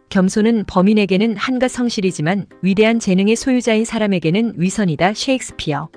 겸손은 범인에게는 한갓 성실이지만 위대한 재능의 소유자인 사람에게는 위선이다. 셰익스피어.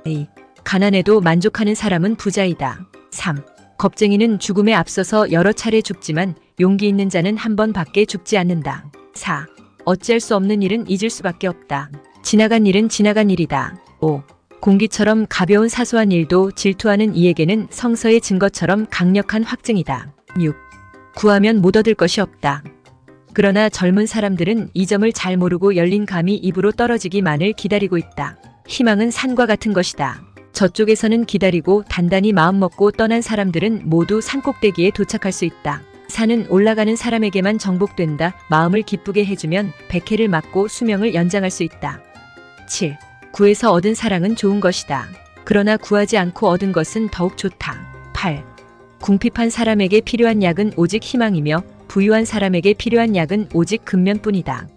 2. 가난해도 만족하는 사람은 부자이다. 3. 겁쟁이는 죽음에 앞서서 여러 차례 죽지만 용기 있는 자는 한 번밖에 죽지 않는다. 4. 어찌할 수 없는 일은 잊을 수밖에 없다. 지나간 일은 지나간 일이다. 5. 공기처럼 가벼운 사소한 일도 질투하는 이에게는 성서의 증거처럼 강력한 확증이다. 6. 구하면 못 얻을 것이 없다. 그러나 젊은 사람들은 이 점을 잘 모르고 열린 감이 입으로 떨어지기만을 기다리고 있다. 희망은 산과 같은 것이다. 저쪽에서는 기다리고 단단히 마음먹고 떠난 사람들은 모두 산꼭대기에 도착할 수 있다. 산은 올라가는 사람에게만 정복된다. 마음을 기쁘게 해주면 백해를 막고 수명을 연장할 수 있다. 7. 구해서 얻은 사랑은 좋은 것이다. 그러나 구하지 않고 얻은 것은 더욱 좋다. 8. 궁핍한 사람에게 필요한 약은 오직 희망이며 부유한 사람에게 필요한 약은 오직 근면뿐이다.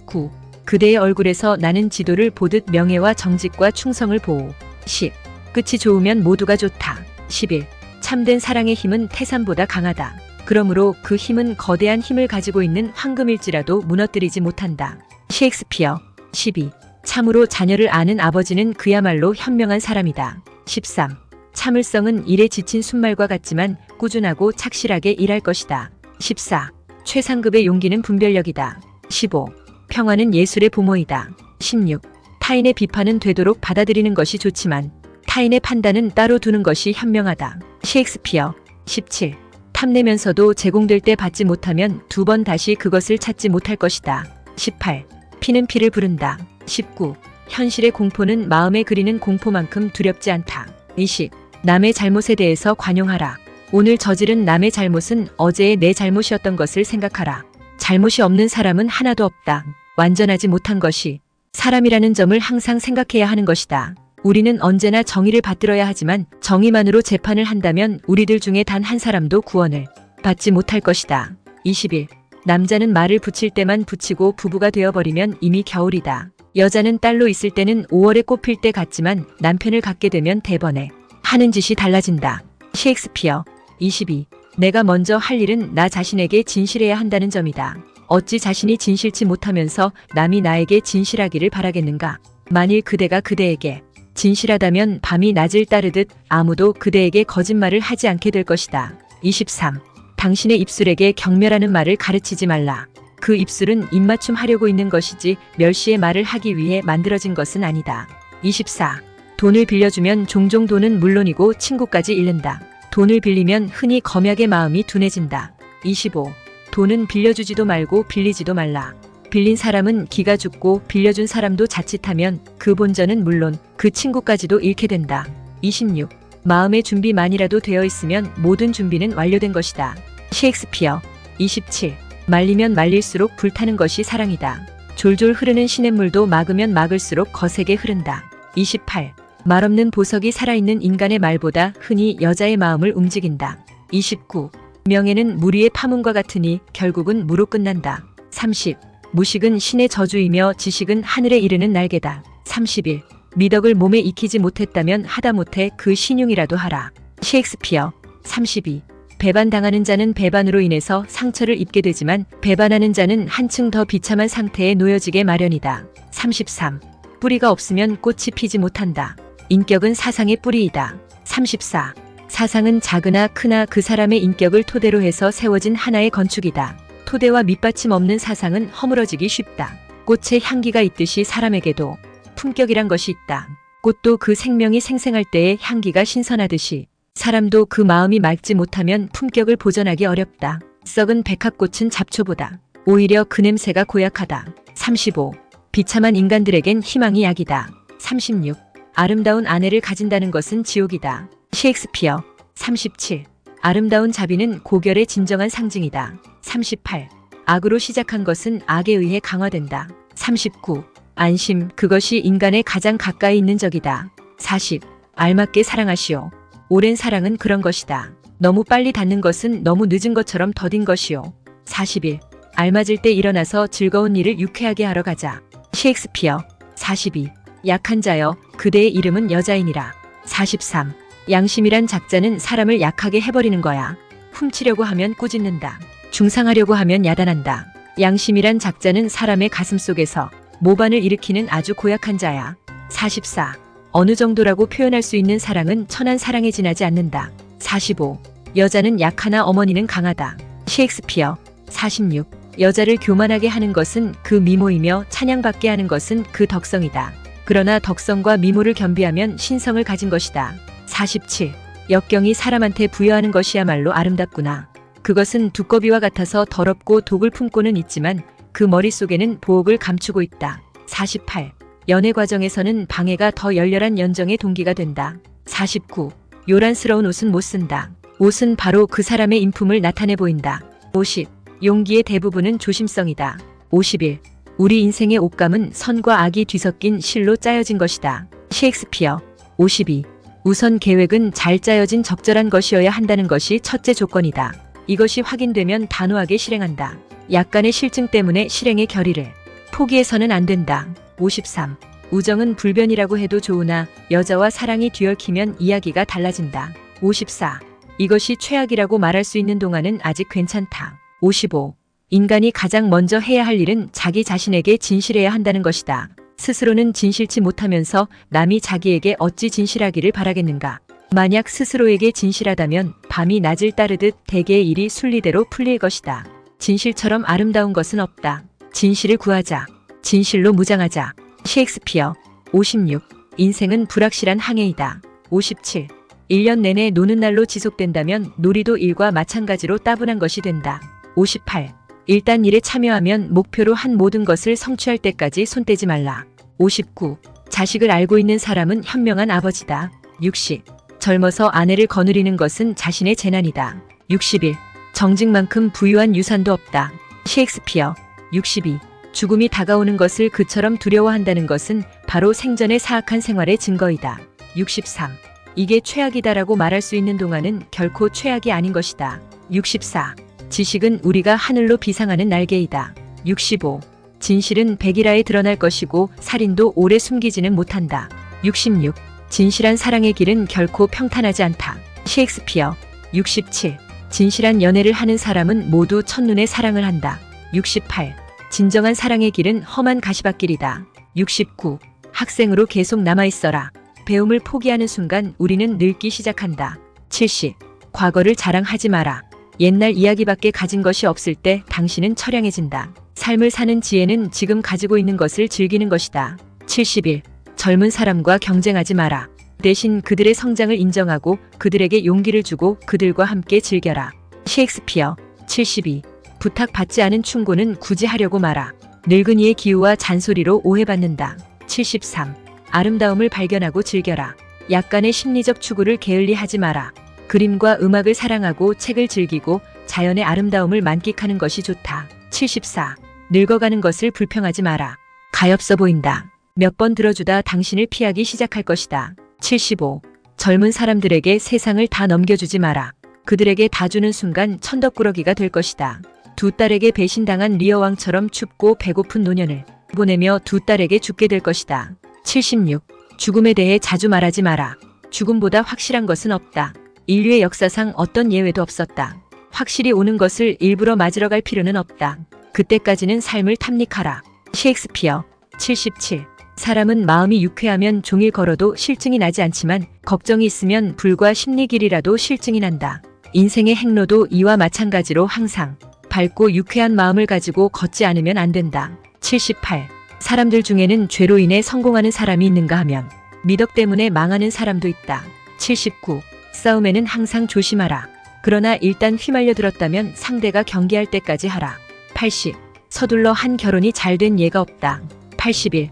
9. 그대의 얼굴에서 나는 지도를 보듯 명예와 정직과 충성을 보오. 10. 끝이 좋으면 모두가 좋다. 11. 참된 사랑의 힘은 태산보다 강하다. 그러므로 그 힘은 거대한 힘을 가지고 있는 황금일지라도 무너뜨리지 못한다. 셰익스피어. 12. 참으로 자녀를 아는 아버지는 그야말로 현명한 사람이다. 13. 참을성은 일에 지친 순말과 같지만 꾸준하고 착실하게 일할 것이다. 14. 최상급의 용기는 분별력이다. 15. 평화는 예술의 보모이다. 16. 타인의 비판은 되도록 받아들이는 것이 좋지만 타인의 판단은 따로 두는 것이 현명하다. 셰익스피어. 17. 탐내면서도 제공될 때 받지 못하면 두 번 다시 그것을 찾지 못할 것이다. 18. 피는 피를 부른다. 19. 현실의 공포는 마음에 그리는 공포만큼 두렵지 않다. 20. 남의 잘못에 대해서 관용하라. 오늘 저지른 남의 잘못은 어제의 내 잘못이었던 것을 생각하라. 잘못이 없는 사람은 하나도 없다. 완전하지 못한 것이 사람이라는 점을 항상 생각해야 하는 것이다. 우리는 언제나 정의를 받들어야 하지만 정의만으로 재판을 한다면 우리들 중에 단 한 사람도 구원을 받지 못할 것이다. 21. 남자는 말을 붙일 때만 붙이고 부부가 되어버리면 이미 겨울이다. 여자는 딸로 있을 때는 5월에 꽃필 때 같지만 남편을 갖게 되면 대번에 하는 짓이 달라진다. 셰익스피어. 22. 내가 먼저 할 일은 나 자신에게 진실해야 한다는 점이다. 어찌 자신이 진실치 못하면서 남이 나에게 진실하기를 바라겠는가? 만일 그대가 그대에게 진실하다면 밤이 낮을 따르듯 아무도 그대에게 거짓말을 하지 않게 될 것이다. 23. 당신의 입술에게 경멸하는 말을 가르치지 말라. 그 입술은 입맞춤 하려고 있는 것이지 멸시의 말을 하기 위해 만들어진 것은 아니다. 24. 돈을 빌려주면 종종 돈은 물론이고 친구까지 잃는다. 돈을 빌리면 흔히 검약의 마음이 둔해진다. 25. 돈은 빌려주지도 말고 빌리지도 말라. 빌린 사람은 기가 죽고 빌려준 사람도 자칫하면 그 본전은 물론 그 친구까지도 잃게 된다. 26. 마음의 준비만이라도 되어 있으면 모든 준비는 완료된 것이다. 셰익스피어. 27. 말리면 말릴수록 불타는 것이 사랑이다. 졸졸 흐르는 시냇물도 막으면 막을수록 거세게 흐른다. 28. 말없는 보석이 살아있는 인간의 말보다 흔히 여자의 마음을 움직인다. 29. 명예는 물 위의 파문과 같으니 결국은 무로 끝난다. 30. 무식은 신의 저주이며 지식은 하늘에 이르는 날개다. 31. 미덕을 몸에 익히지 못했다면 하다못해 그 신용이라도 하라. 셰익스피어. 32. 배반당하는 자는 배반으로 인해서 상처를 입게 되지만 배반하는 자는 한층 더 비참한 상태에 놓여지게 마련이다. 33. 뿌리가 없으면 꽃이 피지 못한다. 인격은 사상의 뿌리이다. 34. 사상은 작으나 크나 그 사람의 인격을 토대로 해서 세워진 하나의 건축이다. 토대와 밑받침 없는 사상은 허물어지기 쉽다. 꽃에 향기가 있듯이 사람에게도 품격이란 것이 있다. 꽃도 그 생명이 생생할 때의 향기가 신선하듯이 사람도 그 마음이 맑지 못하면 품격을 보존하기 어렵다. 썩은 백합꽃은 잡초보다 오히려 그 냄새가 고약하다. 35. 비참한 인간들에겐 희망이 약이다. 36. 아름다운 아내를 가진다는 것은 지옥이다. 셰익스피어. 37. 아름다운 자비는 고결의 진정한 상징이다. 38. 악으로 시작한 것은 악에 의해 강화된다. 39. 안심, 그것이 인간의 가장 가까이 있는 적이다. 40. 알맞게 사랑하시오. 오랜 사랑은 그런 것이다. 너무 빨리 닿는 것은 너무 늦은 것처럼 더딘 것이오. 41. 알맞을 때 일어나서 즐거운 일을 유쾌하게 하러 가자. 셰익스피어. 42. 약한 자여, 그대의 이름은 여자이니라. 43. 양심이란 작자는 사람을 약하게 해버리는 거야. 훔치려고 하면 꾸짖는다. 중상하려고 하면 야단한다. 양심이란 작자는 사람의 가슴속에서 모반을 일으키는 아주 고약한 자야. 44. 어느 정도라고 표현할 수 있는 사랑은 천한 사랑에 지나지 않는다. 45. 여자는 약하나 어머니는 강하다. 셰익스피어. 46. 여자를 교만하게 하는 것은 그 미모이며 찬양받게 하는 것은 그 덕성이다. 그러나 덕성과 미모를 겸비하면 신성을 가진 것이다. 47. 역경이 사람한테 부여하는 것이야말로 아름답구나. 그것은 두꺼비와 같아서 더럽고 독을 품고는 있지만 그 머릿속에는 보옥을 감추고 있다. 48. 연애 과정에서는 방해가 더 열렬한 연정의 동기가 된다. 49. 요란스러운 옷은 못 쓴다. 옷은 바로 그 사람의 인품을 나타내 보인다. 50. 용기의 대부분은 조심성이다. 51. 우리 인생의 옷감은 선과 악이 뒤섞인 실로 짜여진 것이다. 셰익스피어. 52. 우선 계획은 잘 짜여진 적절한 것이어야 한다는 것이 첫째 조건이다. 이것이 확인되면 단호하게 실행한다. 약간의 실증 때문에 실행의 결의를 포기해서는 안 된다. 53. 우정은 불변이라고 해도 좋으나 여자와 사랑이 뒤얽히면 이야기가 달라진다. 54. 이것이 최악이라고 말할 수 있는 동안은 아직 괜찮다. 55. 인간이 가장 먼저 해야 할 일은 자기 자신에게 진실해야 한다는 것이다. 스스로는 진실치 못하면서 남이 자기에게 어찌 진실하기를 바라겠는가. 만약 스스로에게 진실하다면 밤이 낮을 따르듯 대개의 일이 순리대로 풀릴 것이다. 진실처럼 아름다운 것은 없다. 진실을 구하자. 진실로 무장하자. 셰익스피어. 56. 인생은 불확실한 항해이다. 57. 1년 내내 노는 날로 지속된다면 놀이도 일과 마찬가지로 따분한 것이 된다. 58. 일단 일에 참여하면 목표로 한 모든 것을 성취할 때까지 손 떼지 말라. 59. 자식을 알고 있는 사람은 현명한 아버지다. 60. 젊어서 아내를 거느리는 것은 자신의 재난이다. 61. 정직만큼 부유한 유산도 없다. 셰익스피어. 62. 죽음이 다가오는 것을 그처럼 두려워한다는 것은 바로 생전의 사악한 생활의 증거이다. 63. 이게 최악이다라고 말할 수 있는 동안은 결코 최악이 아닌 것이다. 64. 지식은 우리가 하늘로 비상하는 날개이다. 65. 진실은 백일하에 드러날 것이고 살인도 오래 숨기지는 못한다. 66. 진실한 사랑의 길은 결코 평탄하지 않다. 셰익스피어. 67. 진실한 연애를 하는 사람은 모두 첫눈에 사랑을 한다. 68. 진정한 사랑의 길은 험한 가시밭길이다. 69. 학생으로 계속 남아있어라. 배움을 포기하는 순간 우리는 늙기 시작한다. 70. 과거를 자랑하지 마라. 옛날 이야기밖에 가진 것이 없을 때 당신은 처량해진다. 삶을 사는 지혜는 지금 가지고 있는 것을 즐기는 것이다. 71. 젊은 사람과 경쟁하지 마라. 대신 그들의 성장을 인정하고 그들에게 용기를 주고 그들과 함께 즐겨라. 셰익스피어. 72. 부탁받지 않은 충고는 굳이 하려고 마라. 늙은이의 기우와 잔소리로 오해받는다. 73. 아름다움을 발견하고 즐겨라. 약간의 심리적 추구를 게을리하지 마라. 그림과 음악을 사랑하고 책을 즐기고 자연의 아름다움을 만끽하는 것이 좋다. 74. 늙어가는 것을 불평하지 마라. 가엾어 보인다. 몇 번 들어주다 당신을 피하기 시작할 것이다. 75. 젊은 사람들에게 세상을 다 넘겨주지 마라. 그들에게 다 주는 순간 천덕꾸러기가 될 것이다. 두 딸에게 배신당한 리어왕처럼 춥고 배고픈 노년을 보내며 두 딸에게 죽게 될 것이다. 76. 죽음에 대해 자주 말하지 마라. 죽음보다 확실한 것은 없다. 인류의 역사상 어떤 예외도 없었다. 확실히 오는 것을 일부러 맞으러 갈 필요는 없다. 그때까지는 삶을 탐닉하라. 셰익스피어. 77. 사람은 마음이 유쾌하면 종일 걸어도 실증이 나지 않지만 걱정이 있으면 불과 심리길이라도 실증이 난다. 인생의 행로도 이와 마찬가지로 항상 밝고 유쾌한 마음을 가지고 걷지 않으면 안 된다. 78. 사람들 중에는 죄로 인해 성공하는 사람이 있는가 하면 미덕 때문에 망하는 사람도 있다. 79. 싸움에는 항상 조심하라. 그러나 일단 휘말려 들었다면 상대가 경계할 때까지 하라. 80. 서둘러 한 결혼이 잘 된 예가 없다. 81.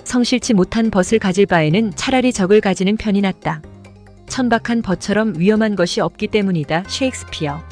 성실치 못한 벗을 가질 바에는 차라리 적을 가지는 편이 낫다. 천박한 벗처럼 위험한 것이 없기 때문이다. 셰익스피어.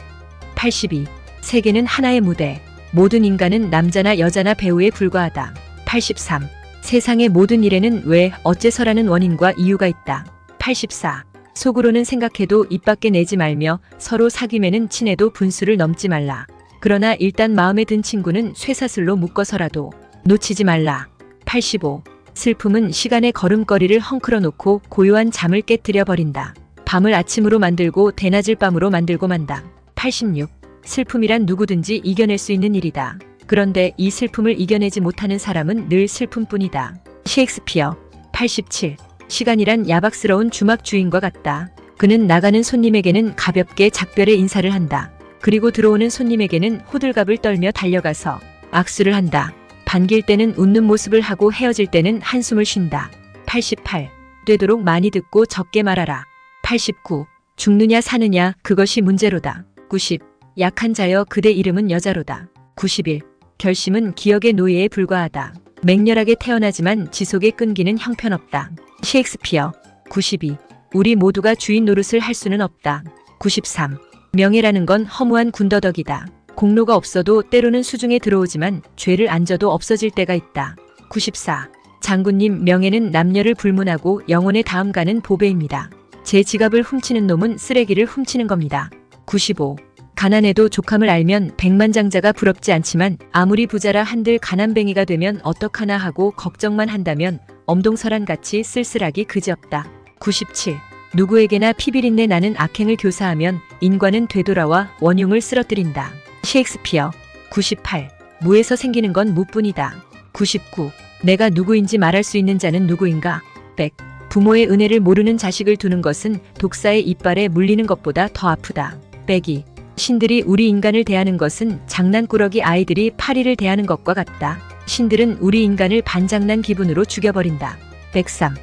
82. 세계는 하나의 무대. 모든 인간은 남자나 여자나 배우에 불과하다. 83. 세상의 모든 일에는 왜, 어째서라는 원인과 이유가 있다. 84. 속으로는 생각해도 입 밖에 내지 말며 서로 사귐에는 친해도 분수를 넘지 말라. 그러나 일단 마음에 든 친구는 쇠사슬로 묶어서라도 놓치지 말라. 85. 슬픔은 시간의 걸음걸이를 헝클어 놓고 고요한 잠을 깨뜨려 버린다. 밤을 아침으로 만들고 대낮을 밤으로 만들고 만다. 86. 슬픔이란 누구든지 이겨낼 수 있는 일이다. 그런데 이 슬픔을 이겨내지 못하는 사람은 늘 슬픔뿐이다. 셰익스피어. 87. 시간이란 야박스러운 주막 주인과 같다. 그는 나가는 손님에게는 가볍게 작별의 인사를 한다. 그리고 들어오는 손님에게는 호들갑을 떨며 달려가서 악수를 한다. 반길 때는 웃는 모습을 하고 헤어질 때는 한숨을 쉰다. 88. 되도록 많이 듣고 적게 말하라. 89. 죽느냐 사느냐 그것이 문제로다. 90. 약한 자여 그대 이름은 여자로다. 91. 결심은 기억의 노예에 불과하다. 맹렬하게 태어나지만 지속에 끈기는 형편없다. 셰익스피어. 92. 우리 모두가 주인 노릇을 할 수는 없다. 93. 명예라는 건 허무한 군더더기다. 공로가 없어도 때로는 수중에 들어오지만 죄를 안 져도 없어질 때가 있다. 94. 장군님, 명예는 남녀를 불문하고 영혼의 다음 가는 보배입니다. 제 지갑을 훔치는 놈은 쓰레기를 훔치는 겁니다. 95. 가난해도 족함을 알면 백만장자가 부럽지 않지만 아무리 부자라 한들 가난뱅이가 되면 어떡하나 하고 걱정만 한다면 엄동설한같이 쓸쓸하기 그지없다. 97. 누구에게나 피비린내 나는 악행을 교사하면 인과는 되돌아와 원흉을 쓰러뜨린다. 셰익스피어. 98. 무에서 생기는 건 무뿐이다. 99. 내가 누구인지 말할 수 있는 자는 누구인가? 100. 부모의 은혜를 모르는 자식을 두는 것은 독사의 이빨에 물리는 것보다 더 아프다. 102. 신들이 우리 인간을 대하는 것은 장난꾸러기 아이들이 파리를 대하는 것과 같다. 신들은 우리 인간을 반장난 기분으로 죽여버린다. 103.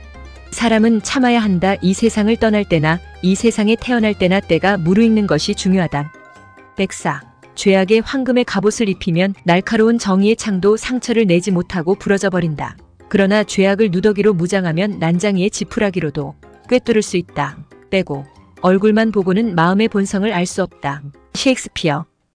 사람은 참아야 한다. 이 세상을 떠날 때나 이 세상에 태어날 때나 때가 무르익는 것이 중요하다. 104. 죄악의 황금의 갑옷을 입히면 날카로운 정의의 창도 상처를 내지 못하고 부러져 버린다. 그러나 죄악을 누더기로 무장하면 난장이의 지푸라기로도 꿰뚫을 수 있다. 빼고 얼굴만 보고는 마음의 본성을 알 수 없다. 셰익스피어.